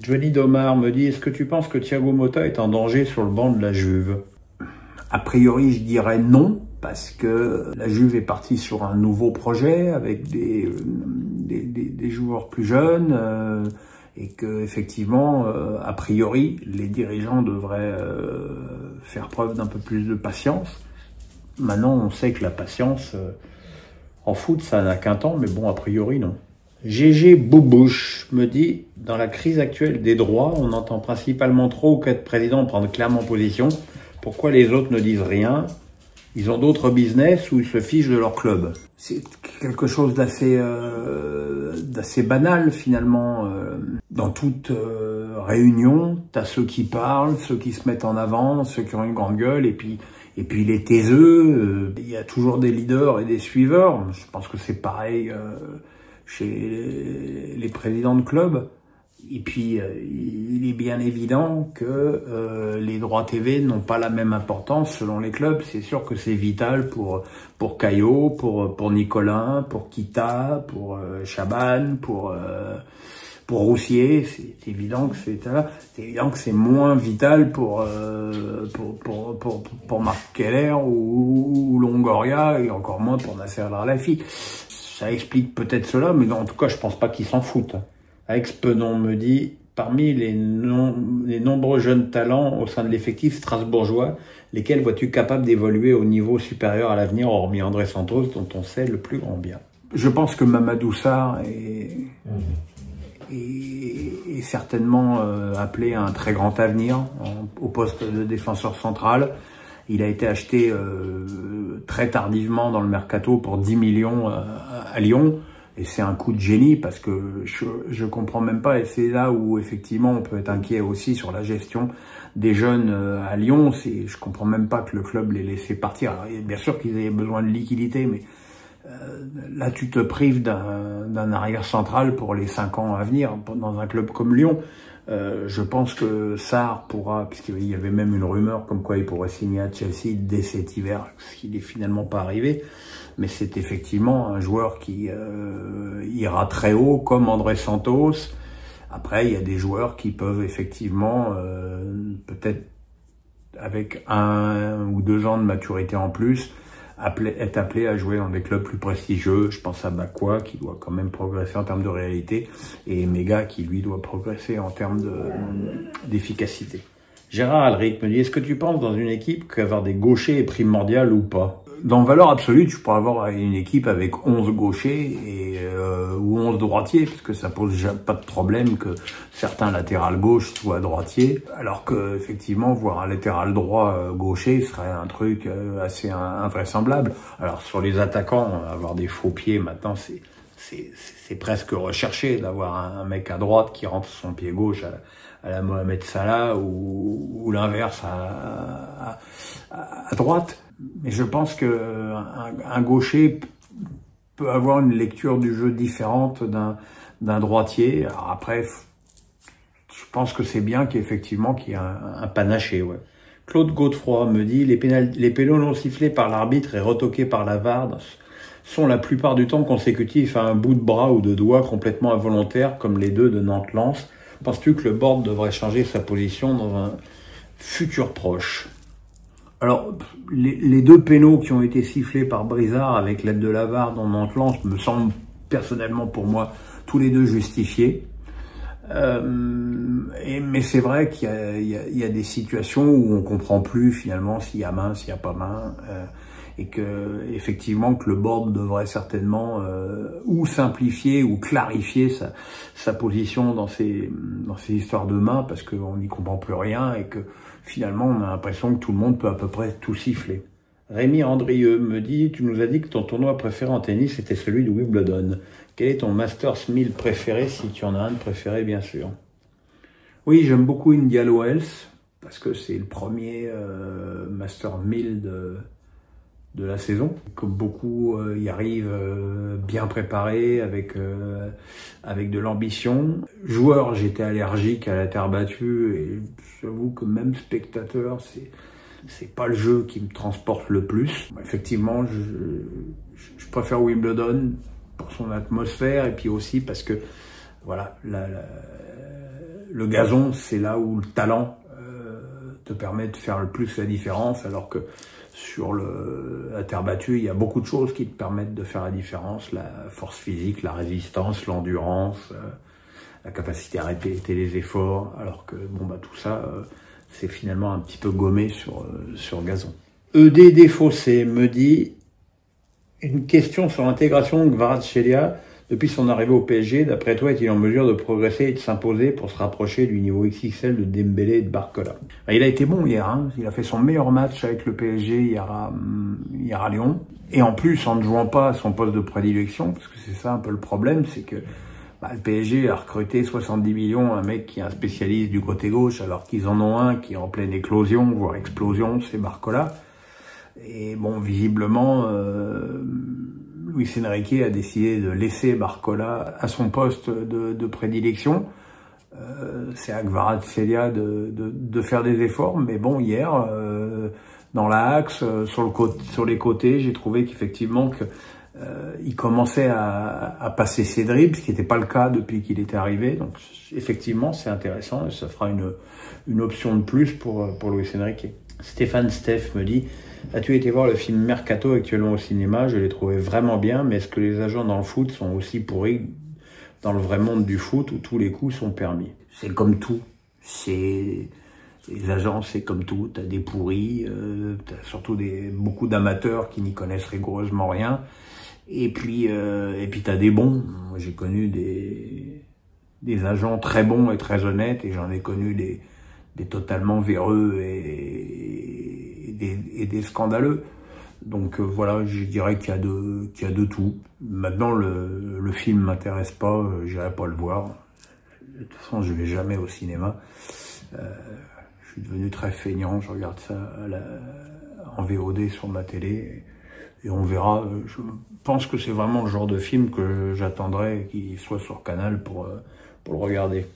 Johnny Domar me dit, est-ce que tu penses que Thiago Motta est en danger sur le banc de la Juve? A priori, je dirais non, parce que la Juve est partie sur un nouveau projet avec des joueurs plus jeunes et que effectivement, a priori, les dirigeants devraient faire preuve d'un peu plus de patience. Maintenant, on sait que la patience, en foot, ça n'a qu'un temps, mais bon, a priori, non. GG Boubouche me dit, dans la crise actuelle des droits, on entend principalement 3 ou 4 présidents prendre clairement position. Pourquoi les autres ne disent rien? Ils ont d'autres business ou ils se fichent de leur club? C'est quelque chose d'assez banal finalement. Dans toute réunion, t'as ceux qui parlent, ceux qui se mettent en avant, ceux qui ont une grande gueule, et puis les taiseux. Il y a toujours des leaders et des suiveurs. Je pense que c'est pareil chez les présidents de clubs. Et puis, il est bien évident que les droits TV n'ont pas la même importance selon les clubs. C'est sûr que c'est vital pour Caillot, pour Nicolin, pour Kita, pour Chaban, pour Roussier. C'est évident que c'est moins vital pour Marc Keller ou Longoria, et encore moins pour Nasser Al-Khelaifi. Ça explique peut-être cela, mais en tout cas, je pense pas qu'ils s'en foutent. Alex Penon me dit, parmi les nombreux jeunes talents au sein de l'effectif strasbourgeois, lesquels vois-tu capables d'évoluer au niveau supérieur à l'avenir, hormis André Santos, dont on sait le plus grand bien? Je pense que Mamadou Sarr est certainement appelé à un très grand avenir au poste de défenseur central. Il a été acheté très tardivement dans le mercato pour 10 millions à Lyon. Et c'est un coup de génie parce que je comprends même pas, et c'est là où effectivement on peut être inquiet aussi sur la gestion des jeunes à Lyon. Je comprends même pas que le club les laissait partir. Alors, bien sûr qu'ils avaient besoin de liquidité, mais là tu te prives d'un arrière central pour les 5 ans à venir dans un club comme Lyon. Je pense que Sarr pourra, puisqu'il y avait même une rumeur comme quoi il pourrait signer à Chelsea dès cet hiver, ce qui n'est finalement pas arrivé. Mais c'est effectivement un joueur qui ira très haut, comme André Santos. Après, il y a des joueurs qui peuvent effectivement, peut-être avec 1 ou 2 ans de maturité en plus, être appelé à jouer dans des clubs plus prestigieux. Je pense à Bakwa, qui doit quand même progresser en termes de réalité, et Mega, qui lui doit progresser en termes d'efficacité. Gérard Alric me dit, est-ce que tu penses dans une équipe qu'avoir des gauchers est primordial ou pas? Dans valeur absolue, tu pourrais avoir une équipe avec 11 gauchers ou 11 droitiers, parce que ça pose déjà pas de problème que certains latérales gauche soient droitiers, alors que effectivement voir un latéral droit gaucher serait un truc assez invraisemblable. Alors sur les attaquants, avoir des faux pieds maintenant, c'est presque recherché d'avoir un mec à droite qui rentre son pied gauche à la Mohamed Salah ou l'inverse à droite. Mais je pense que un gaucher peut avoir une lecture du jeu différente d'un droitier. Alors après, je pense que c'est bien qu'effectivement qu'il y ait un panaché. Ouais. Claude Godefroy me dit, les pénaux non sifflés par l'arbitre et retoqués par la VAR sont la plupart du temps consécutifs à un bout de bras ou de doigt complètement involontaire, comme les 2 de Nantes-Lens. Penses-tu que le board devrait changer sa position dans un futur proche? Alors, les 2 pénaux qui ont été sifflés par Brizard avec l'aide de la VAR dans Nantes-Lens me semblent personnellement pour moi tous les 2 justifiés. Mais c'est vrai qu'il y a des situations où on comprend plus finalement s'il y a main, s'il y a pas main, et que effectivement que le board devrait certainement ou simplifier ou clarifier sa position dans ces histoires de main, parce qu'on n'y comprend plus rien et que finalement on a l'impression que tout le monde peut à peu près tout siffler. Rémi Andrieux me dit, tu nous as dit que ton tournoi préféré en tennis était celui de Wimbledon. Quel est ton Masters 1000 préféré, si tu en as un de préféré bien sûr? Oui, j'aime beaucoup Indian Wells, parce que c'est le premier Masters 1000 de la saison. Comme beaucoup y arrivent bien préparés, avec de l'ambition. Joueur, j'étais allergique à la terre battue, et j'avoue que même spectateur, c'est pas le jeu qui me transporte le plus. Effectivement, je préfère Wimbledon pour son atmosphère, et puis aussi parce que voilà, le gazon, c'est là où le talent te permet de faire le plus la différence, alors que sur la terre battue, il y a beaucoup de choses qui te permettent de faire la différence, la force physique, la résistance, l'endurance, la capacité à répéter les efforts, alors que bon bah tout ça, c'est finalement un petit peu gommé sur gazon. ED Défaussé me dit une question sur l'intégration de Kvaratskhelia depuis son arrivée au PSG. D'après toi, est-il en mesure de progresser et de s'imposer pour se rapprocher du niveau XXL de Dembélé et de Barcola? Il a été bon hier, hein. Il a fait son meilleur match avec le PSG hier à Lyon. Et en plus, en ne jouant pas à son poste de prédilection, parce que c'est ça un peu le problème, c'est que le PSG a recruté 70 millions, un mec qui est un spécialiste du côté gauche, alors qu'ils en ont un qui est en pleine éclosion, voire explosion, c'est Barcola. Et bon, visiblement, Luis Enrique a décidé de laisser Barcola à son poste de prédilection. C'est à Kvaratskhelia de faire des efforts, mais bon, hier, dans l'axe, sur les côtés, j'ai trouvé qu'effectivement il commençait à passer ses dribbles, ce qui n'était pas le cas depuis qu'il était arrivé. Donc effectivement, c'est intéressant et ça fera une option de plus pour Luis Enrique. Stéphane Steph me dit: as-tu été voir le film Mercato actuellement au cinéma? Je l'ai trouvé vraiment bien, mais est-ce que les agents dans le foot sont aussi pourris dans le vrai monde du foot où tous les coups sont permis? C'est comme tout. Les agents, c'est comme tout. T'as des pourris, t'as surtout beaucoup d'amateurs qui n'y connaissent rigoureusement rien. Et puis t'as des bons. Moi, j'ai connu des agents très bons et très honnêtes, et j'en ai connu des totalement véreux et des scandaleux. Donc voilà, je dirais qu'il y a de tout. Maintenant, le film m'intéresse pas, j'irai pas le voir. De toute façon, je vais jamais au cinéma. Je suis devenu très feignant, je regarde ça en VOD sur ma télé. Et on verra. Je pense que c'est vraiment le genre de film que j'attendrai qu'il soit sur Canal pour le regarder.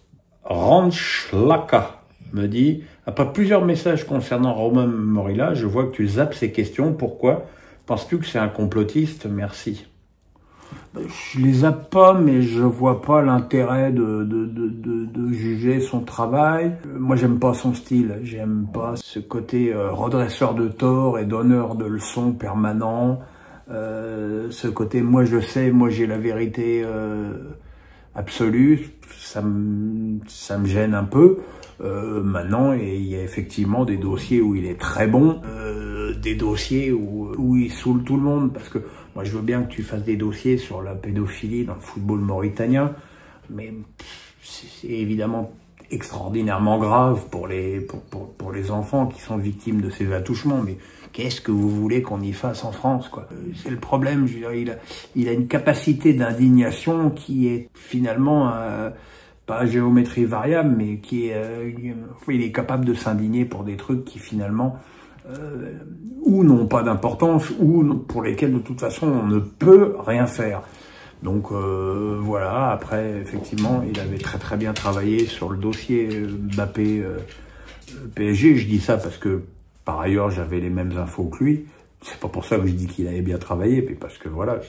Ranchlaka me dit: après plusieurs messages concernant Romain Morilla, je vois que tu zappes ces questions. Pourquoi? Penses-tu que c'est un complotiste? Merci. Je les zappe pas, mais je vois pas l'intérêt de juger son travail. Moi, j'aime pas son style. J'aime pas ce côté redresseur de tort et donneur de leçons permanent. Ce côté moi je sais, moi j'ai la vérité absolue. Ça me gêne un peu. Maintenant, il y a effectivement des dossiers où il est très bon, des dossiers où il saoule tout le monde, parce que moi je veux bien que tu fasses des dossiers sur la pédophilie dans le football mauritanien, mais c'est évidemment extraordinairement grave pour les enfants qui sont victimes de ces attouchements, mais qu'est-ce que vous voulez qu'on y fasse en France, quoi? C'est le problème, je veux dire, il a une capacité d'indignation qui est finalement pas à géométrie variable, mais il est capable de s'indigner pour des trucs qui finalement ou n'ont pas d'importance, ou pour lesquels de toute façon on ne peut rien faire. Donc voilà, après effectivement il avait très bien travaillé sur le dossier Mbappé PSG. Je dis ça parce que par ailleurs j'avais les mêmes infos que lui. C'est pas pour ça que je dis qu'il avait bien travaillé, mais parce que voilà,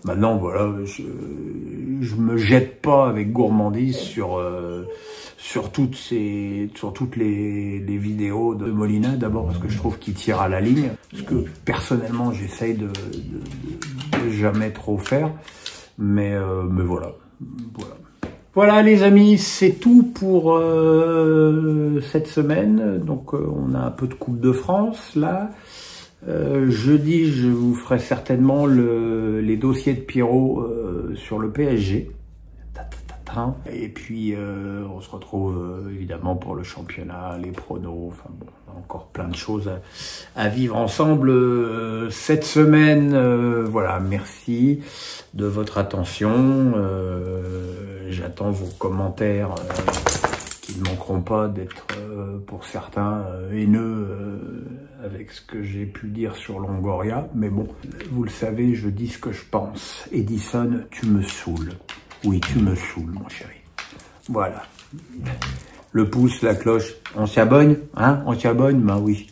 maintenant voilà, je me jette pas avec gourmandise sur toutes les vidéos de Molina. D'abord parce que je trouve qu'il tire à la ligne, parce que personnellement j'essaye de jamais trop faire, mais voilà. Voilà les amis, c'est tout pour cette semaine. Donc on a un peu de Coupe de France là. Jeudi, je vous ferai certainement les dossiers de Pierrot sur le PSG. Et puis, on se retrouve évidemment pour le championnat, les pronos, enfin bon, encore plein de choses à vivre ensemble cette semaine. Voilà, merci de votre attention. J'attends vos commentaires qui ne manqueront pas d'être, pour certains, haineux avec ce que j'ai pu dire sur Longoria. Mais bon, vous le savez, je dis ce que je pense. Edison, tu me saoules. Oui, tu me saoules, mon chéri. Voilà. Le pouce, la cloche. On s'y abonne, hein? On s'y abonne? Ben oui.